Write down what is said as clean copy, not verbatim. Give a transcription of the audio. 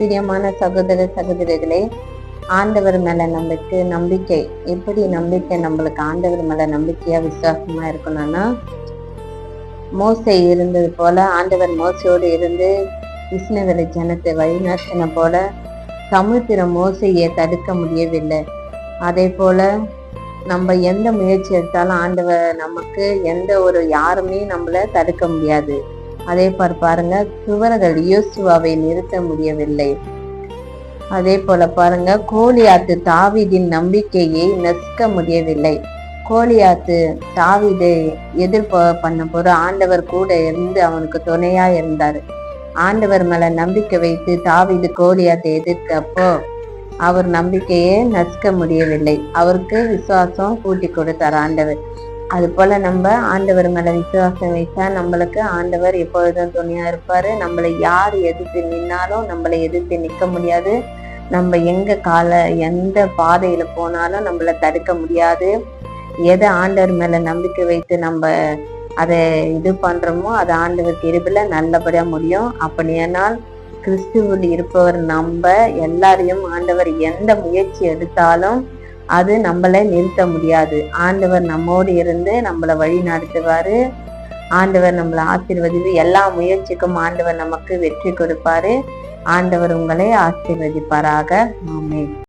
பிரியமான சகோதர சகோதரிகளே, ஆண்டவர் மேல நம்பிக்கை எப்படி நம்மளுக்கு ஆண்டவர் மேல நம்பிக்கையா விசுவாசமா இருக்கணும்னா, மோசே இருந்தது போல ஆண்டவர் மோசையோடு இருந்து இஸ்ரவேல் ஜனத்தை வழிநடத்தின போல சமுத்திரம் மோசையை தடுக்க முடியவில்லை. அதே போல நம்ம எந்த முயற்சி எடுத்தாலும் ஆண்டவர் நமக்கு எந்த ஒரு யாருமே நம்மள தடுக்க முடியாது. அதே பாருங்க, சுவர்கள் யோசுவாவை நிறுத்த முடியவில்லை. அதே போல பாருங்க, கோலியாத்து தாவீதின் நம்பிக்கையை நசுக்க முடியவில்லை. கோலியாத்து தாவீதை பண்ண போற ஆண்டவர் கூட இருந்து அவனுக்கு துணையா இருந்தாரு. ஆண்டவர் மேல நம்பிக்கை வைத்து தாவீது கோலியாத்தை எதிர்க்கப்போ அவர் நம்பிக்கையை நசுக்க முடியவில்லை. அவருக்கு விசுவாசம் கூட்டி கொடுத்தார் ஆண்டவர். அது போல நம்ம ஆண்டவர் மேல விசுவாசம் வைத்தா நம்மளுக்கு ஆண்டவர் எப்பொழுதும் துணையா இருப்பாரு. நம்மளை யார் எதிர்த்து நின்னாலும் நம்மளை எதிர்த்து நிக்க முடியாது. நம்ம எந்த பாதையில போனாலும் நம்மள தடுக்க முடியாது. எதை ஆண்டவர் மேல நம்பிக்கை வைத்து நம்ம அதை பண்றோமோ அது ஆண்டவர் கிருபையில நல்லபடியா முடியும். அப்படியானால் கிறிஸ்துவில் இருப்பவர் நம்ம எல்லாரையும் ஆண்டவர் எந்த முயற்சி எடுத்தாலும் அது நம்மளை நிறுத்த முடியாது. ஆண்டவர் நம்மோடு இருந்து நம்மளை வழி நடத்துவாரு. ஆண்டவர் நம்மளை ஆசீர்வதித்து எல்லா முயற்சிக்கும் ஆண்டவர் நமக்கு வெற்றி கொடுப்பாரு. ஆண்டவர் உங்களை ஆசீர்வதிப்பாராக. ஆமென்.